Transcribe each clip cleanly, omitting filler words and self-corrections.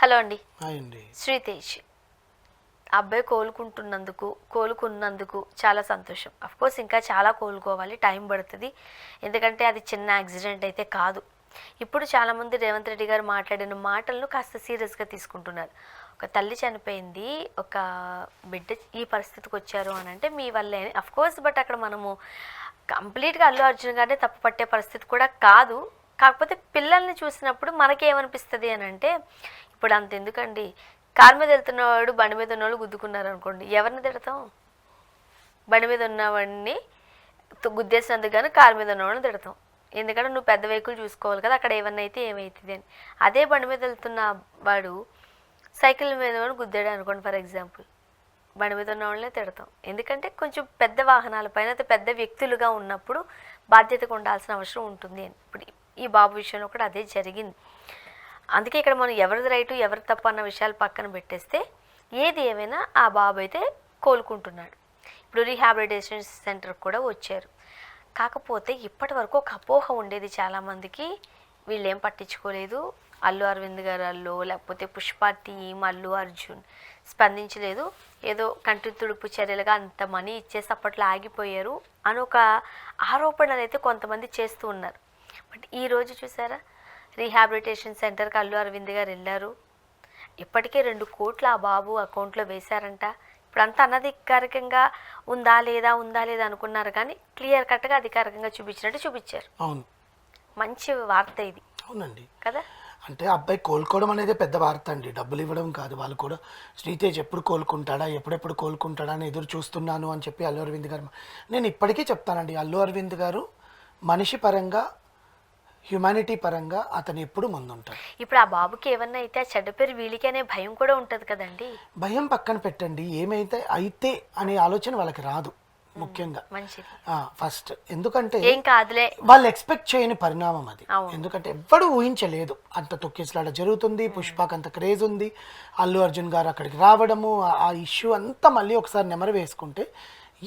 Hello అండి. Hi అండి. శ్రీతేజ్ అబ్బాయి కోలుకున్నందుకు చాలా సంతోషం. కోర్స్ ఇంకా చాలా కోలుకోవాలి, టైం పడుతుంది. ఎందుకంటే అది చిన్న యాక్సిడెంట్ అయితే కాదు. ఇప్పుడు చాలామంది రేవంత్ రెడ్డి గారు మాట్లాడిన మాటలను కాస్త సీరియస్గా తీసుకుంటున్నారు. ఒక తల్లి చనిపోయింది, ఒక బిడ్డ ఈ పరిస్థితికి వచ్చారు అని అంటే మీ వల్లే కోర్స్. బట్ అక్కడ మనము కంప్లీట్గా అల్లు అర్జున్ గారినే తప్పు పట్టే పరిస్థితి కూడా కాదు. కాకపోతే పిల్లల్ని చూసినప్పుడు మనకేమనిపిస్తుంది అని అంటే, ఇప్పుడు అంత ఎందుకండి, కారు మీద వెళ్తున్నవాడు బండి మీద ఉన్నవాళ్ళు గుద్దుకున్నారు అనుకోండి, ఎవరిని తిడతాం? బండి మీద ఉన్నవాడిని గుద్దేసినందుకు కానీ కారు మీద ఉన్నవాడిని తిడతాం. ఎందుకంటే నువ్వు పెద్ద వెహికల్ చూసుకోవాలి కదా, అక్కడ ఏమన్నా అయితే ఏమవుతుంది అని. అదే బండి మీద వెళ్తున్న వాడు సైకిల్ మీద వాడు గుద్దాడు అనుకోండి, ఫర్ ఎగ్జాంపుల్, బండి మీద ఉన్న వాళ్ళనే తిడతాం. ఎందుకంటే కొంచెం పెద్ద వాహనాలపైన పెద్ద వ్యక్తులుగా ఉన్నప్పుడు బాధ్యతగా ఉండాల్సిన అవసరం ఉంటుంది అని. ఇప్పుడు ఈ బాబు విషయంలో కూడా అదే జరిగింది. అందుకే ఇక్కడ మనం ఎవరిది రైటు ఎవరి తప్పు అన్న విషయాలు పక్కన పెట్టేస్తే, ఏది ఏమైనా ఆ బాబు అయితే కోలుకుంటున్నాడు. ఇప్పుడు రీహాబిలిటేషన్ సెంటర్కి కూడా వచ్చారు. కాకపోతే ఇప్పటి వరకు ఒక అపోహ ఉండేది చాలామందికి, వీళ్ళేం పట్టించుకోలేదు, అల్లు అరవింద్ గారు లేకపోతే పుష్ప టీం, అల్లు అర్జున్ స్పందించలేదు, ఏదో కంటి తుడుపు చర్యలుగా అంత మనీ ఇచ్చేసి అప్పట్లో ఆగిపోయారు అని ఒక ఆరోపణలు అయితే కొంతమంది చేస్తూ ఉన్నారు. బట్ ఈరోజు చూసారా, రీహాబిలిటేషన్ సెంటర్కి అల్లు అరవింద్ గారు వెళ్ళారు. ఇప్పటికే 2 కోట్లు ఆ బాబు అకౌంట్లో వేశారంట. ఇప్పుడు అంతా అనధికారికంగా ఉందా లేదా అనుకున్నారు, కానీ క్లియర్ కట్గా అధికారికంగా చూపించినట్టు చూపించారు. అవును, మంచి వార్త ఇది. అవునండి కదా. అంటే అబ్బాయి కోలుకోవడం అనేది పెద్ద వార్త అండి, డబ్బులు ఇవ్వడం కాదు. వాళ్ళు కూడా శ్రీతేజ్ ఎప్పుడు కోలుకుంటాడా, ఎప్పుడెప్పుడు కోలుకుంటాడా అని ఎదురు చూస్తున్నాను అని చెప్పి అల్లు అరవింద్ గారు. నేను ఇప్పటికీ చెప్తానండి, అల్లు అరవింద్ గారు మనిషి పరంగా, హ్యుమానిటీ పరంగా అతను ఎప్పుడు ముందుంటాడు. ఇప్పుడు ఆ బాబుకి ఏమన్నా అయితే ఆ చెడ్డ పేరు వీళ్ళకి అనే భయం కూడా ఉంటుంది కదండి. భయం పక్కన పెట్టండి, ఏమైతే అయితే అనే ఆలోచన వాళ్ళకి రాదు ముఖ్యంగా. ఫస్ట్ ఎందుకంటే ఏం కాదులే, వాళ్ళు ఎక్స్పెక్ట్ చేయని పరిణామం అది. ఎందుకంటే ఎవ్వడు ఊహించలేదు అంత తొక్కేసలాట జరుగుతుంది, పుష్పకి అంత క్రేజ్ ఉంది, అల్లు అర్జున్ గారు అక్కడికి రావడము, ఆ ఇష్యూ అంతా మళ్ళీ ఒకసారి నెమరు వేసుకుంటే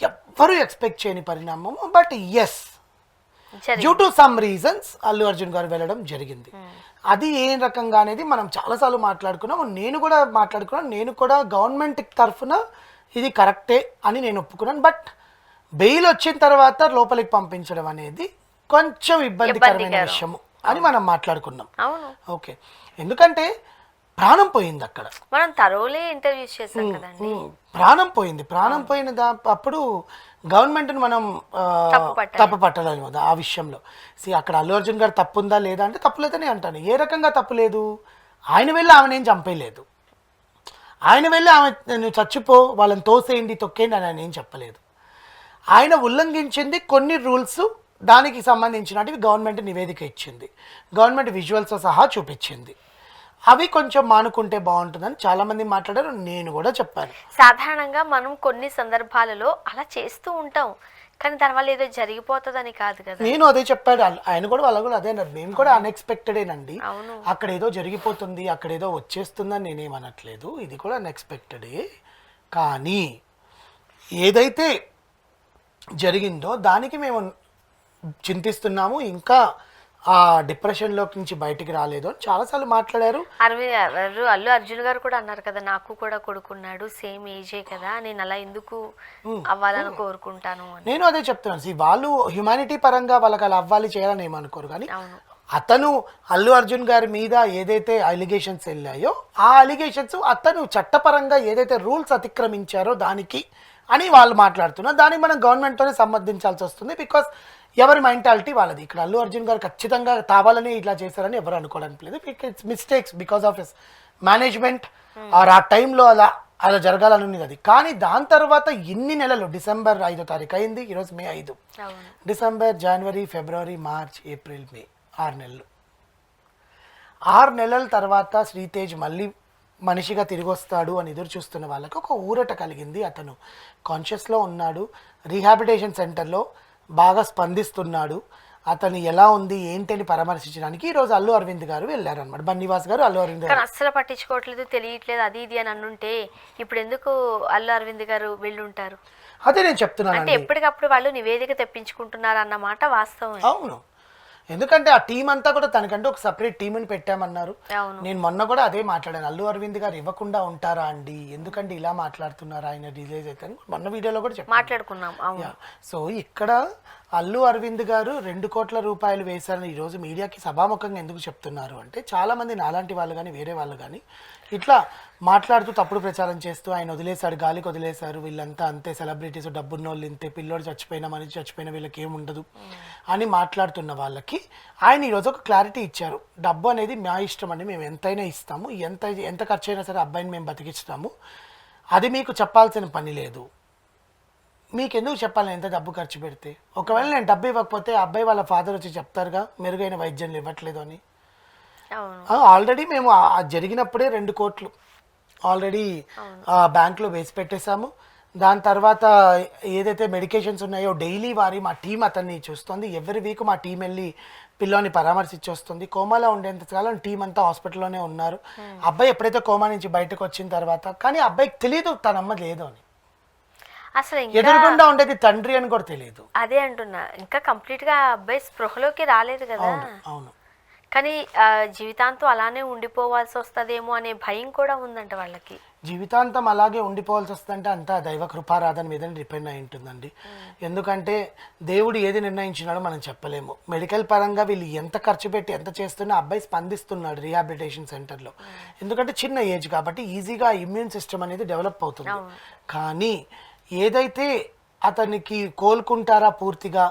ఎవ్వరూ ఎక్స్పెక్ట్ చేయని పరిణామము. But yes, due to some reasons Allu Arjun గారు వెళ్ళడం జరిగింది. అది ఏ రకంగా అనేది మనం చాలాసార్లు మాట్లాడుకున్నాం, నేను కూడా మాట్లాడుకున్నాను. నేను కూడా గవర్నమెంట్ తరఫున ఇది కరెక్టే అని నేను ఒప్పుకున్నాను. బట్ బెయిల్ వచ్చిన తర్వాత లోపలికి పంపించడం అనేది కొంచెం ఇబ్బందికరమైన విషయము అని మనం మాట్లాడుకున్నాం. ఓకే, ఎందుకంటే ప్రాణం పోయింది అక్కడ. మనం తరోలే ఇంటర్వ్యూస్ చేసాం కదండి. ప్రాణం పోయిన అప్పుడు గవర్నమెంట్ని మనం తప్పు పట్టలేము కదా ఆ విషయంలో. అక్కడ అల్లు అర్జున్ గారు తప్పు ఉందా లేదా అంటే తప్పు లేదని అంటాను. ఏ రకంగా తప్పు లేదు? ఆయన వెళ్ళి ఆమెనేం చంపేయలేదు, ఆయన వెళ్ళి ఆమె నువ్వు చచ్చిపో, వాళ్ళని తోసేయండి తొక్కేయండి అని ఆయన ఏం చెప్పలేదు. ఆయన ఉల్లంఘించింది కొన్ని రూల్స్, దానికి సంబంధించినవి గవర్నమెంట్ నివేదిక ఇచ్చింది, గవర్నమెంట్ విజువల్స్తో సహా చూపించింది. అవి కొంచెం మానుకుంటే బాగుంటుందని చాలా మంది మాట్లాడారు, నేను కూడా చెప్పాను. సాధారణంగా మనం కొన్ని సందర్భాలలో అలా చేస్తూ ఉంటాం, కానీ దానివల్ల ఏదో జరిగిపోతుందని కాదు కదా. నేను అదే చెప్పాడు, ఆయన కూడా వాళ్ళు కూడా అదే అన్నారు. మేము కూడా అన్ఎక్స్పెక్టెడేనండి, అక్కడ ఏదో జరిగిపోతుంది, అక్కడ ఏదో వచ్చేస్తుందని నేనేమనట్లేదు, ఇది కూడా అన్ఎక్స్పెక్టెడే. కానీ ఏదైతే జరిగిందో దానికి మేము చింతిస్తున్నాము, ఇంకా ఆ డిప్రెషన్లో నుంచి బయటికి రాలేదు అని చాలాసార్లు మాట్లాడారు. అల్లు అర్జున్ గారు కూడా అన్నారు కదా, నాకు కూడా కొడుకున్నాడు, సేమ్ ఏజే కదా, నేను అలా ఎందుకు అవ్వాలని కోరుకుంటాను అని. నేను అదే చెప్తున్నాను, వాళ్ళు హ్యుమానిటీ పరంగా వాళ్ళకి అలా అవ్వాలి చేయాలని ఏమనుకోరు. కానీ అతను అల్లు అర్జున్ గారి మీద ఏదైతే అలిగేషన్స్ వెళ్ళాయో ఆ అలిగేషన్స్ అతను చట్టపరంగా ఏదైతే రూల్స్ అతిక్రమించారో దానికి అని వాళ్ళు మాట్లాడుతున్నారు. దానికి మనం గవర్నమెంట్తోనే సమర్థించాల్సి వస్తుంది. బికాస్ ఎవరి మెంటాలిటీ వాళ్ళది. ఇక్కడ అల్లు అర్జున్ గారు ఖచ్చితంగా కావాలని ఇట్లా చేశారని ఎవరు అనుకోవడానికి లేదు. It's mistakes because of his management or ఆ టైంలో అలా జరగాలని ఉంది అది. కానీ దాని తర్వాత ఎన్ని నెలలు, డిసెంబర్ 5వ తారీఖు అయింది, ఈరోజు మే 5, డిసెంబర్, జనవరి, ఫిబ్రవరి, మార్చ్, ఏప్రిల్, మే, 6 నెలలు. 6 నెలల తర్వాత శ్రీతేజ్ మళ్ళీ మనిషిగా తిరిగి వస్తాడు అని ఎదురు చూస్తున్న వాళ్ళకి ఒక ఊరట కలిగింది. అతను కాన్షియస్లో ఉన్నాడు, రీహాబిలిటేషన్ సెంటర్లో బాగా స్పందిస్తున్నాడు. అతను ఎలా ఉంది ఏంటి అని పరామర్శించడానికి ఈరోజు అల్లు అరవింద్ గారు వెళ్ళారనమాట. బన్నీవాస్ గారు అల్లు అరవింద్ గారు అస్సలు పట్టించుకోవట్లేదు, తెలియట్లేదు, అది ఇది అని అనుంటే ఇప్పుడు ఎందుకు అల్లు అరవింద్ గారు వెళ్ళుంటారు? అదే నేను చెప్తున్నాను, అంటే ఎప్పటికప్పుడు వాళ్ళు నివేదిక తెప్పించుకుంటున్నారు అన్నమాట వాస్తవం. అవును, ఎందుకంటే ఆ టీం అంతా కూడా తనకంటే ఒక సపరేట్ టీంని పెట్టామన్నారు. అవును. నేను మొన్న కూడా అదే మాట్లాడాను, అల్లు అరవింద్ గారు ఇవ్వకుండా ఉంటారా అండి, ఎందుకంటే ఇలా మాట్లాడుతున్నారు ఆయన రిలీజ్ అయితే అని మొన్న వీడియోలో కూడా చెప్పాను. మాట్లాడుకున్నాం. అవును. సో ఇక్కడ అల్లు అరవింద్ గారు 2 కోట్ల రూపాయలు వేశారని ఈరోజు మీడియాకి సభాముఖంగా ఎందుకు చెప్తున్నారు అంటే, చాలా మంది నాలాంటి వాళ్ళు కానీ వేరే వాళ్ళు కానీ ఇట్లా మాట్లాడుతూ తప్పుడు ప్రచారం చేస్తూ ఆయన వదిలేశాడు, గాలికి వదిలేశారు, వీళ్ళంతా అంతే సెలబ్రిటీస్, డబ్బున్న వాళ్ళు ఇంతే, పిల్లోడు చచ్చిపోయినా మనిషి చచ్చిపోయినా వీళ్ళకి ఏముండదు అని మాట్లాడుతున్న వాళ్ళకి ఆయన ఈరోజు ఒక క్లారిటీ ఇచ్చారు. డబ్బు అనేది మా ఇష్టం అండి, మేము ఎంతైనా ఇస్తాము, ఎంత ఖర్చు అయినా సరే అబ్బాయిని మేము బతికిస్తాము, అది మీకు చెప్పాల్సిన పని లేదు, మీకు ఎందుకు చెప్పాలి ఎంత డబ్బు ఖర్చు పెడితే. ఒకవేళ నేను డబ్బు ఇవ్వకపోతే అబ్బాయి వాళ్ళ ఫాదర్ వచ్చి చెప్తారుగా మెరుగైన వైద్యం ఇవ్వట్లేదు అని. ఆల్రెడీ మేము జరిగినప్పుడే 2 కోట్లు ఆల్రెడీ బ్యాంక్లో వేసి పెట్టేశాము. దాని తర్వాత ఏదైతే మెడికేషన్స్ ఉన్నాయో డైలీ మా టీం అతన్ని చూస్తుంది. ఎవ్రీ వీక్ మా టీం వెళ్ళి పిల్లోని పరామర్శించి వస్తుంది. కోమాలో ఉండేంత కాలం టీం అంతా హాస్పిటల్లోనే ఉన్నారు. అబ్బాయి ఎప్పుడైతే కోమా నుంచి బయటకు వచ్చిన తర్వాత, కానీ అబ్బాయికి తెలియదు తన అమ్మ లేదు అని, అసలు ఎదురుగుండా ఉండేది తండ్రి అని కూడా తెలియదు. అదే అంటున్నా, ఇంకా కంప్లీట్ గా అబ్బాయి స్పృహలోకి రాలేదు కదా. అవును. కానీ జీవితాంతం అలానే ఉండిపోవాల్సి వస్తుందేమో అనే భయం కూడా ఉందంట వాళ్ళకి. జీవితాంతం అలాగే ఉండిపోవాల్సి వస్తుందంటే అంతా దైవ కృపారాధన మీద డిపెండ్ అయి ఉంటుందండి. ఎందుకంటే దేవుడు ఏది నిర్ణయించినాడో మనం చెప్పలేము. మెడికల్ పరంగా వీళ్ళు ఎంత ఖర్చు పెట్టి ఎంత చేస్తున్నా అబ్బాయి స్పందిస్తున్నాడు రీహాబిలిటేషన్ సెంటర్లో. ఎందుకంటే చిన్న ఏజ్ కాబట్టి ఈజీగా ఇమ్యూన్ సిస్టమ్ అనేది డెవలప్ అవుతుంది. కానీ ఏదైతే అతనికి కోలుకుంటారా పూర్తిగా,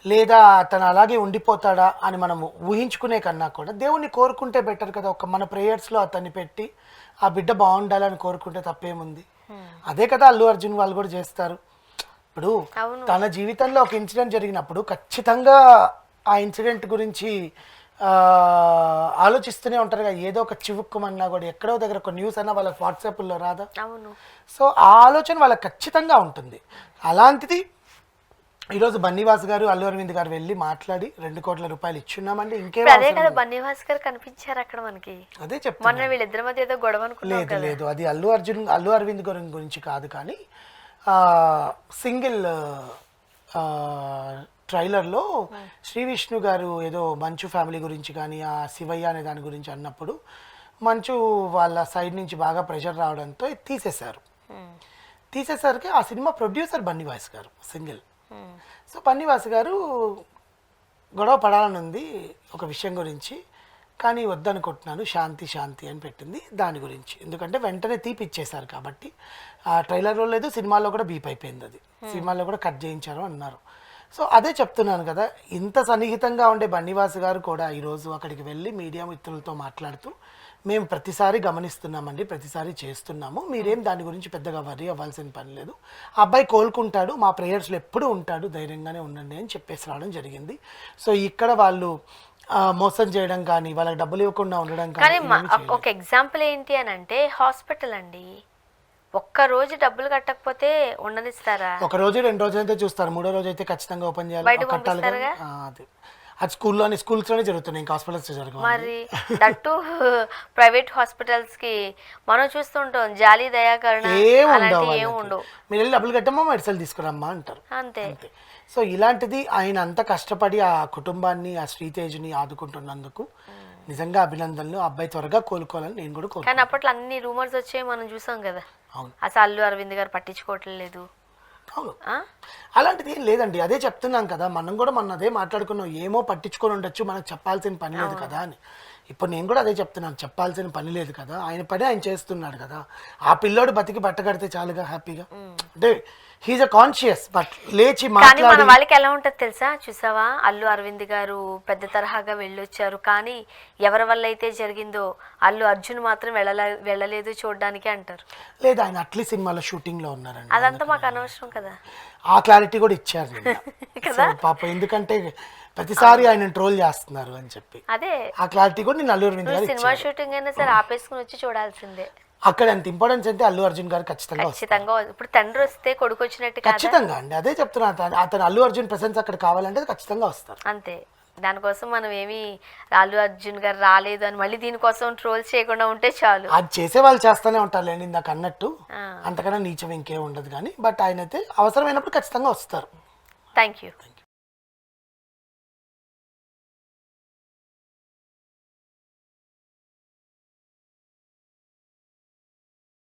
లేదా అతను అలాగే ఉండిపోతాడా అని మనం ఊహించుకునే కన్నా కూడా దేవుణ్ణి కోరుకుంటే బెటర్ కదా. ఒక మన ప్రేయర్స్లో అతన్ని పెట్టి ఆ బిడ్డ బాగుండాలని కోరుకుంటే తప్పేముంది. అదే కదా అల్లు అర్జున్ వాళ్ళు కూడా చేస్తారు. ఇప్పుడు తన జీవితంలో ఒక ఇన్సిడెంట్ జరిగినప్పుడు ఖచ్చితంగా ఆ ఇన్సిడెంట్ గురించి ఆలోచిస్తూనే ఉంటారు కదా. ఏదో ఒక చివుక్కుమన్నా కూడా ఎక్కడో దగ్గర ఒక న్యూస్ అన్నా వాళ్ళ వాట్సాప్లో రాదా. అవును. సో ఆ ఆలోచన వాళ్ళకి ఖచ్చితంగా ఉంటుంది. అలాంటిది ఈరోజు బన్నీవాస్ గారు అల్లు అరవింద్ గారు వెళ్ళి మాట్లాడి 2 కోట్ల రూపాయలు ఇచ్చున్నామండి. ఇంకేం అదే కదా బన్నీవాస్ గారు కనిపించారు అక్కడ మనకి. అదే చెప్తాను, మొన్న వీళ్ళిద్దరి మధ్య ఏదో గొడవ అనుకున్నాం. లేదు అది అల్లు అరవింద్ గారి గురించి కాదు, కానీ సింగిల్ ట్రైలర్లో శ్రీ విష్ణు గారు ఏదో మంచు ఫ్యామిలీ గురించి కానీ ఆ శివయ్య అనే దాని గురించి అన్నప్పుడు మంచు వాళ్ళ సైడ్ నుంచి బాగా ప్రెషర్ రావడంతో తీసేసరికి ఆ సినిమా ప్రొడ్యూసర్ బన్నీవాస్ గారు సింగిల్. సో బన్నీవాస్ గారు గొడవ పడాలని ఉంది ఒక విషయం గురించి, కానీ వద్దనుకుంటున్నాను, శాంతి అని పెట్టింది దాని గురించి. ఎందుకంటే వెంటనే తీపిచ్చేశారు కాబట్టి ఆ ట్రైలర్లో లేదు, సినిమాలో కూడా బీప్ అయిపోయింది, అది సినిమాలో కూడా కట్ చేయించారు అన్నారు. సో అదే చెప్తున్నాను కదా, ఇంత సన్నిహితంగా ఉండే బన్నీవాస్ గారు కూడా ఈరోజు అక్కడికి వెళ్ళి మీడియా మిత్రులతో మాట్లాడుతూ మేము ప్రతిసారి గమనిస్తున్నామండి, ప్రతిసారి చేస్తున్నాము, మీరేం దాని గురించి పెద్దగా వర్రీ అవ్వాల్సిన పని లేదు, అబ్బాయి కోలుకుంటాడు, మా ప్రేయర్స్లో ఎప్పుడూ ఉంటాడు, ధైర్యంగానే ఉండండి అని చెప్పేసి రావడం జరిగింది. సో ఇక్కడ వాళ్ళు మోసం చేయడం కానీ వాళ్ళకి డబ్బులు ఇవ్వకుండా ఉండడం కానీ ఒక ఎగ్జాంపుల్ ఏంటి అని అంటే హాస్పిటల్ అండి, ఒక్క రోజు డబ్బులు కట్టకపోతే ఉండనిస్తారా? ఒక రోజు 2 రోజులు అయితే చూస్తారు, 3వ రోజు అయితే ఖచ్చితంగా ఓపెన్ చేయాలి, కట్టాలి. అది స్కూల్స్లోనే జరుగుతున్నాయి, ఇంకా హాస్పిటల్స్ జరగవు. మరి దట్టు ప్రైవేట్ హాస్పిటల్స్ కి మనం చూస్తుంటాం జాలి దయాకరణ ఏం ఉండవు. మీరు వెళ్ళి డబ్బులు కట్టమ్మా మెడిసిన్ తీసుకురమ్మా అంటారు, అంతే. సో ఇలాంటిది ఆయన అంత కష్టపడి ఆ కుటుంబాన్ని ఆ శ్రీతేజ్ని ఆదుకుంటున్నందుకు నిజంగా అభినందనలు. అబ్బాయి త్వరగా కోలుకోవాలని నేను కూడా కోరుకుంటున్నాను. కానీ అప్పట్లో అన్ని రూమర్స్ వచ్చాయి, మనం చూసాం కదా. అసలు అల్లు అరవింద్ గారు పట్టించుకోవట్లేదు. అవును, అలాంటిది ఏం లేదండి, అదే చెప్తున్నాం కదా, మనం కూడా అదే మాట్లాడుకున్నాం, ఏమో పట్టించుకొని ఉండొచ్చు, మనకు చెప్పాల్సిన పని లేదు కదా అని. ఇప్పుడు నేను కూడా అదే చెప్తున్నాను, చెప్పాల్సిన పని లేదు కదా, ఆయన పని ఆయన చేస్తున్నాడు కదా, ఆ పిల్లోడు బతికి బట్టగడితే చాలుగా హ్యాపీగా. అంటే హీజ్ అ కాన్షియస్, బట్ లేచి కానీ మన వాళ్ళకి ఎలా ఉంటుంది తెలుసా, చూసావా అల్లు అరవింద్ గారు పెద్ద తరహాగా వెళ్ళొచ్చారు, కానీ ఎవరి వల్ల అయితే జరిగిందో అల్లు అర్జున్ మాత్రం వెళ్ళలేదు చూడడానికి అంటారు. లేదు, ఆయన అట్లీ సినిమాలో షూటింగ్ లో ఉన్నారండి, అదంతా మాకు అనవసరం కదా. ఆ క్లారిటీ కూడా ఇచ్చారు పాప, ఎందుకంటే ప్రతిసారి ఆయన ట్రోల్ చేస్తున్నారు అని చెప్పి. అదే ఆ క్లారిటీ కూడా నేను అల్లు అరవింద్ గారు సినిమా షూటింగ్ అయినా సరే ఆపేసుకుని వచ్చి చూడాల్సిందే. అక్కడ ఎంత ఇంపార్టెన్స్ అంటే అల్లు అర్జున్ గారు ఖచ్చితంగా ఇప్పుడు తండ్రి వస్తే కొడుకు వచ్చినట్టు ఖచ్చితంగా అండి, అదే చెప్తున్నా, అతను అల్లు అర్జున్ ప్రెసెన్స్ అక్కడ కావాలంటే ఖచ్చితంగా వస్తారు అంతే. దానికోసం మనం ఏమి అల్లు అర్జున్ గారు రాలేదు అని మళ్ళీ దీనికోసం ట్రోల్స్ చేయకుండా ఉంటే చాలు. అది చేసే వాళ్ళు చేస్తూనే ఉంటారు లేండి, ఇందాక అన్నట్టు, అంతకన్నా నీచం ఇంకేం ఉండదు కానీ, బట్ ఆయన అయితే అవసరమైనప్పుడు ఖచ్చితంగా వస్తారు. Thank you.